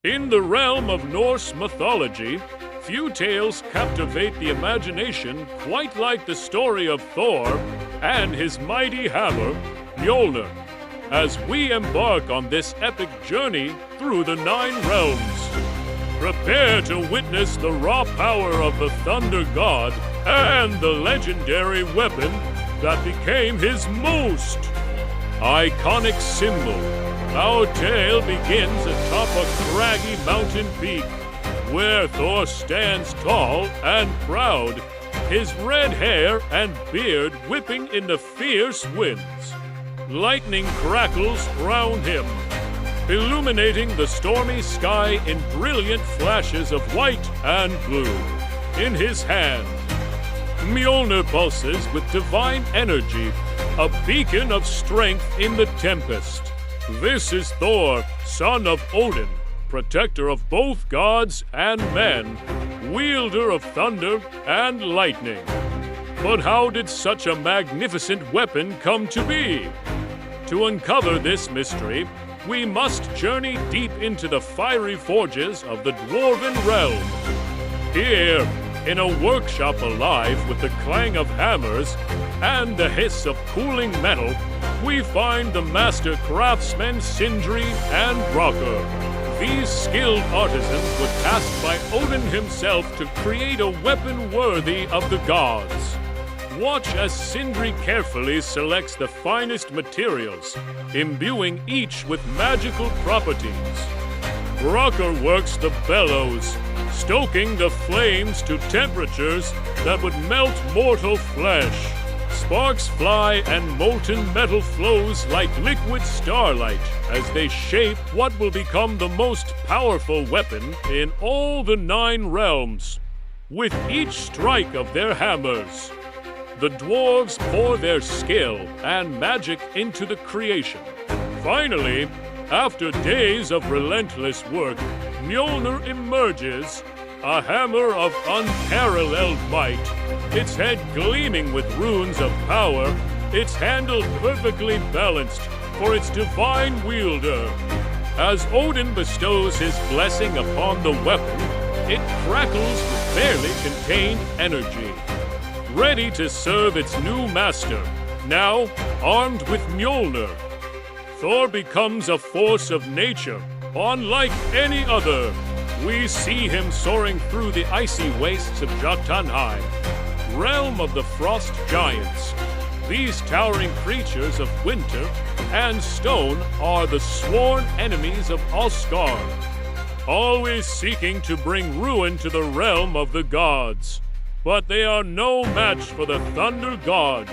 In the realm of Norse mythology, few tales captivate the imagination quite like the story of Thor and his mighty hammer, Mjolnir, as we embark on this epic journey through the 9 realms. Prepare to witness the raw power of the Thunder God and the legendary weapon that became his most iconic symbol. Our tale begins atop a craggy mountain peak, where Thor stands tall and proud, his red hair and beard whipping in the fierce winds. Lightning crackles round him, illuminating the stormy sky in brilliant flashes of white and blue. In his hand, Mjolnir pulses with divine energy, a beacon of strength in the tempest. This is Thor, son of Odin, protector of both gods and men, wielder of thunder and lightning. But how did such a magnificent weapon come to be? To uncover this mystery, we must journey deep into the fiery forges of the Dwarven realm. Here, in a workshop alive with the clang of hammers and the hiss of cooling metal, we find the master craftsmen Sindri and Brokkr. These skilled artisans were tasked by Odin himself to create a weapon worthy of the gods. Watch as Sindri carefully selects the finest materials, imbuing each with magical properties. Brokkr works the bellows, stoking the flames to temperatures that would melt mortal flesh. Sparks fly and molten metal flows like liquid starlight as they shape what will become the most powerful weapon in all the 9 realms. With each strike of their hammers, the dwarves pour their skill and magic into the creation. Finally, after days of relentless work, Mjolnir emerges, a hammer of unparalleled might, its head gleaming with runes of power, its handle perfectly balanced for its divine wielder. As Odin bestows his blessing upon the weapon, it crackles with barely contained energy, ready to serve its new master, now armed with Mjolnir. Thor becomes a force of nature, unlike any other. We see him soaring through the icy wastes of Jotunheim, realm of the frost giants. These towering creatures of winter and stone are the sworn enemies of Asgard, always seeking to bring ruin to the realm of the gods. But they are no match for the Thunder God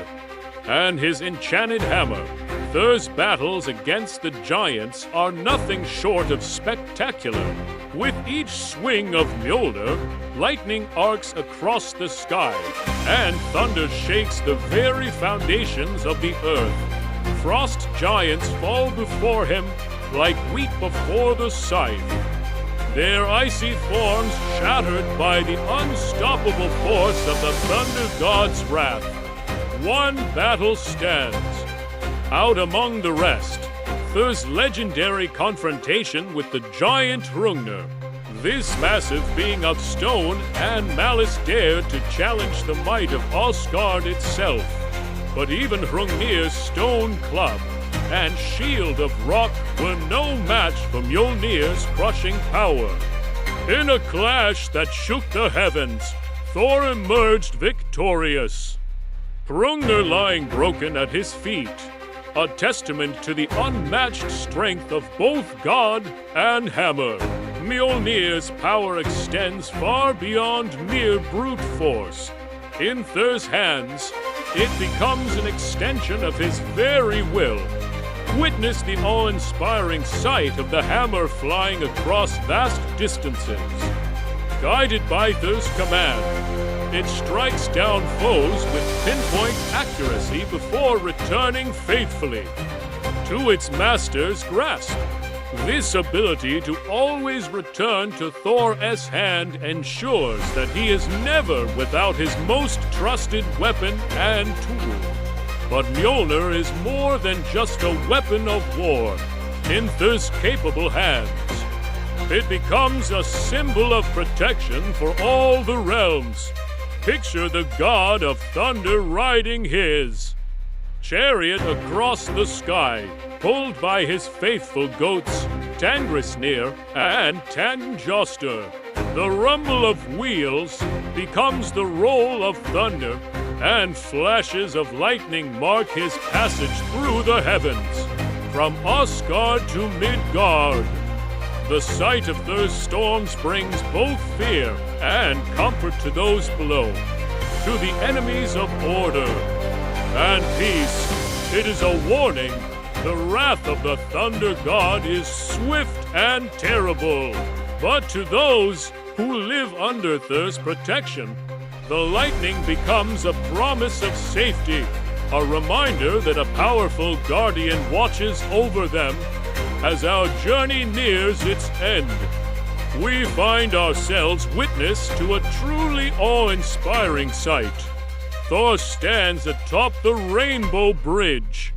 and his enchanted hammer. Thor's battles against the giants are nothing short of spectacular. With each swing of Mjolnir, lightning arcs across the sky, and thunder shakes the very foundations of the earth. Frost giants fall before him like wheat before the scythe, their icy forms shattered by the unstoppable force of the Thunder God's wrath. One battle stands. Out among the rest, Thor's legendary confrontation with the giant Hrungnir. This massive being of stone and malice dared to challenge the might of Asgard itself. But even Hrungnir's stone club and shield of rock were no match for Mjolnir's crushing power. In a clash that shook the heavens, Thor emerged victorious, Hrungnir lying broken at his feet, a testament to the unmatched strength of both god and hammer. Mjolnir's power extends far beyond mere brute force. In Thor's hands, it becomes an extension of his very will. Witness the awe-inspiring sight of the hammer flying across vast distances. Guided by Thor's command, it strikes down foes with pinpoint accuracy before returning faithfully to its master's grasp. This ability to always return to Thor's hand ensures that he is never without his most trusted weapon and tool. But Mjolnir is more than just a weapon of war. In Thor's capable hands, It becomes a symbol of protection for all the realms. Picture the god of thunder riding his chariot across the sky, pulled by his faithful goats, Hrungnir and Tanjoster. The rumble of wheels becomes the roll of thunder, and flashes of lightning mark his passage through the heavens, from Asgard to Midgard. The sight of those storms brings both fear and comfort to those below, to the enemies of order and peace. It is a warning. The wrath of the thunder god is swift and terrible. But to those who live under Thor's protection, the lightning becomes a promise of safety, a reminder that a powerful guardian watches over them as our journey nears its end. We find ourselves witness to a truly awe-inspiring sight. Thor stands atop the Rainbow Bridge,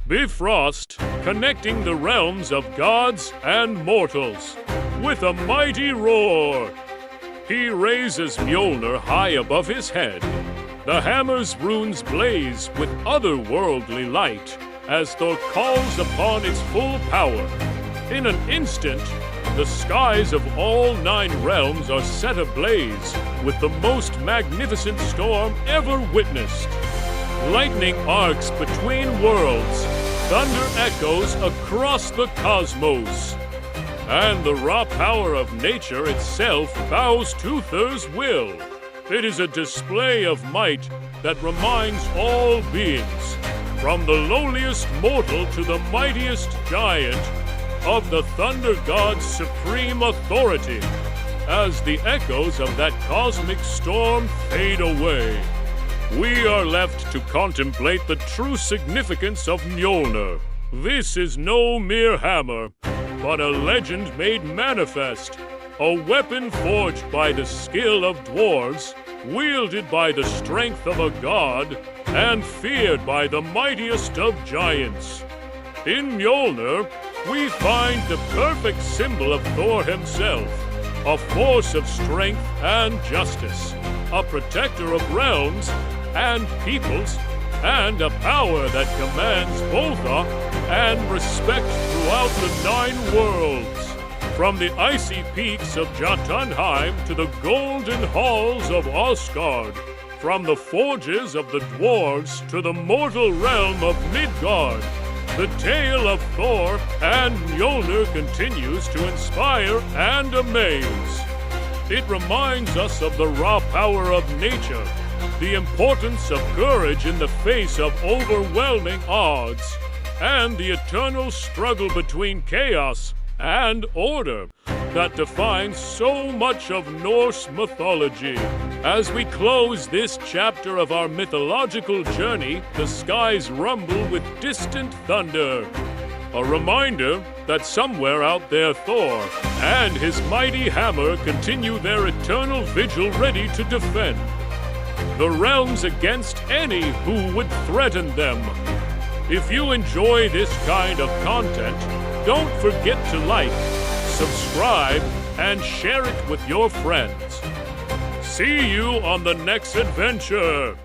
Bifrost, connecting the realms of gods and mortals. With a mighty roar, he raises Mjolnir high above his head. The hammer's runes blaze with otherworldly light as Thor calls upon its full power. In an instant, the skies of all 9 realms are set ablaze with the most magnificent storm ever witnessed. Lightning arcs between worlds, thunder echoes across the cosmos, and the raw power of nature itself bows to Thor's will. It is a display of might that reminds all beings, from the lowliest mortal to the mightiest giant, of the thunder god's supreme authority. As the echoes of that cosmic storm fade away, we are left to contemplate the true significance of Mjolnir. This is no mere hammer, but a legend made manifest, a weapon forged by the skill of dwarves, wielded by the strength of a god, and feared by the mightiest of giants. In Mjolnir, we find the perfect symbol of Thor himself, a force of strength and justice, a protector of realms and peoples, and a power that commands both awe and respect throughout the 9 worlds. From the icy peaks of Jotunheim to the golden halls of Asgard, from the forges of the dwarves to the mortal realm of Midgard, the tale of Thor and Mjolnir continues to inspire and amaze. It reminds us of the raw power of nature, the importance of courage in the face of overwhelming odds, and the eternal struggle between chaos and order that defines so much of Norse mythology. As we close this chapter of our mythological journey, the skies rumble with distant thunder. A reminder that somewhere out there Thor and his mighty hammer continue their eternal vigil ready to defend the realms against any who would threaten them. If you enjoy this kind of content, don't forget to like, subscribe, and share it with your friends. See you on the next adventure!